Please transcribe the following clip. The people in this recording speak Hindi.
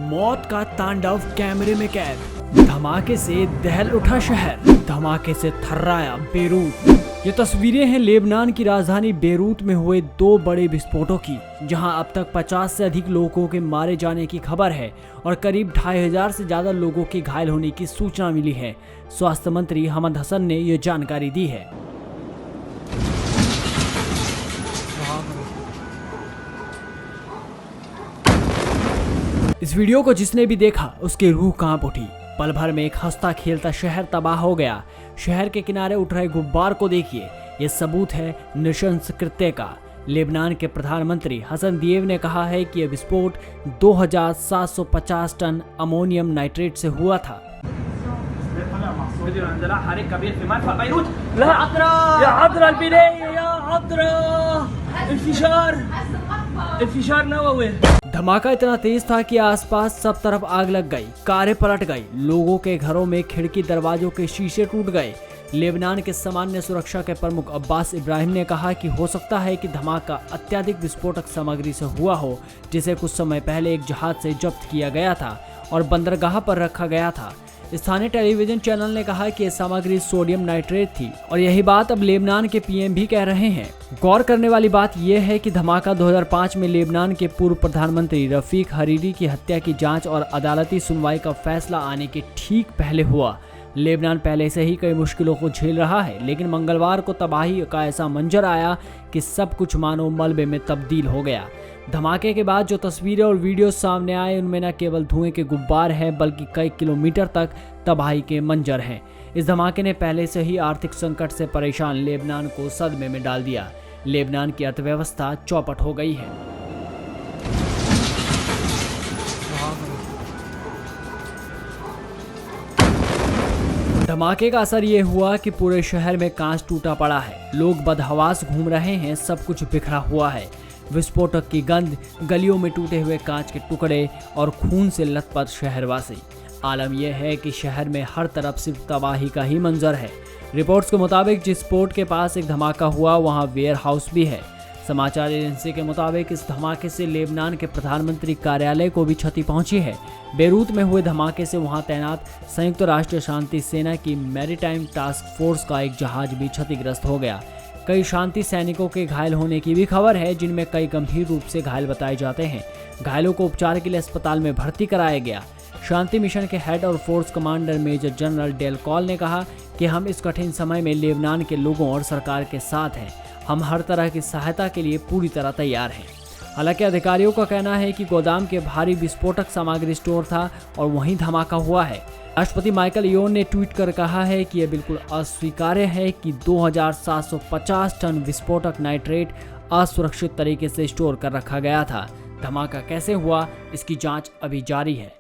मौत का तांडव कैमरे में कैद। धमाके से दहल उठा शहर, धमाके से थर्राया बेरूत। ये तस्वीरें हैं लेबनान की राजधानी बेरूत में हुए दो बड़े विस्फोटों की, जहां अब तक 50 से अधिक लोगों के मारे जाने की खबर है और करीब 2500 से ज्यादा लोगों के घायल होने की सूचना मिली है। स्वास्थ्य मंत्री हमद हसन ने ये जानकारी दी है। इस वीडियो को जिसने भी देखा उसकी रूह कांप उठी। पल भर में एक हंसता खेलता शहर तबाह हो गया। शहर के किनारे उठ रहे गुब्बार को देखिए, ये सबूत है नृशंस कृत्य का। लेबनान के प्रधानमंत्री हसन दिएब ने कहा है कि यह विस्फोट 2750 टन अमोनियम नाइट्रेट से हुआ था। धमाका इतना तेज था कि आसपास सब तरफ आग लग गई, कारें पलट गई, लोगों के घरों में खिड़की दरवाजों के शीशे टूट गए। लेबनान के सामान्य सुरक्षा के प्रमुख अब्बास इब्राहिम ने कहा कि हो सकता है कि धमाका अत्यधिक विस्फोटक सामग्री से हुआ हो, जिसे कुछ समय पहले एक जहाज से जब्त किया गया था और बंदरगाह पर रखा गया था। स्थानीय टेलीविजन चैनल ने कहा कि यह सामग्री सोडियम नाइट्रेट थी और यही बात अब लेबनान के पीएम भी कह रहे हैं। गौर करने वाली बात यह है कि धमाका 2005 में लेबनान के पूर्व प्रधानमंत्री रफीक हरीरी की हत्या की जांच और अदालती सुनवाई का फैसला आने के ठीक पहले हुआ। लेबनान पहले से ही कई मुश्किलों को झेल रहा है, लेकिन मंगलवार को तबाही का ऐसा मंजर आया कि सब कुछ मानो मलबे में तब्दील हो गया। धमाके के बाद जो तस्वीरें और वीडियो सामने आए उनमें न केवल धुएं के गुब्बार हैं, बल्कि कई किलोमीटर तक तबाही के मंजर हैं। इस धमाके ने पहले से ही आर्थिक संकट से परेशान लेबनान को सदमे में डाल दिया। लेबनान की अर्थव्यवस्था चौपट हो गई है। धमाके का असर ये हुआ कि पूरे शहर में कांच टूटा पड़ा है, लोग बदहवास घूम रहे हैं, सब कुछ बिखरा हुआ है। विस्फोटक की गंध, गलियों में टूटे हुए कांच के टुकड़े और खून से लथपथ शहरवासी। आलम यह है कि शहर में हर तरफ सिर्फ तबाही का ही मंजर है। रिपोर्ट्स के मुताबिक जिस पोर्ट के पास एक धमाका हुआ वहां वेयर हाउस भी है। समाचार एजेंसी के मुताबिक इस धमाके से लेबनान के प्रधानमंत्री कार्यालय को भी क्षति पहुंची है। बेरूत में हुए धमाके से वहां तैनात संयुक्त राष्ट्र शांति सेना की मैरीटाइम टास्क फोर्स का एक जहाज भी क्षतिग्रस्त हो गया। कई शांति सैनिकों के घायल होने की भी खबर है, जिनमें कई गंभीर रूप से घायल बताए जाते हैं। घायलों को उपचार के लिए अस्पताल में भर्ती कराया गया। शांति मिशन के हेड और force commander major general Del Col ने कहा कि हम इस कठिन समय में लेबनान के लोगों और सरकार के साथ हैं। हम हर तरह की सहायता के लिए पूरी तरह तैयार हैं। हालांकि अधिकारियों का कहना है कि गोदाम के भारी विस्फोटक सामग्री स्टोर था और वहीं धमाका हुआ है। राष्ट्रपति माइकल योन ने ट्वीट कर कहा है कि यह बिल्कुल अस्वीकार्य है कि 2750 टन विस्फोटक नाइट्रेट असुरक्षित तरीके से स्टोर कर रखा गया था। धमाका कैसे हुआ, इसकी जांच अभी जारी है।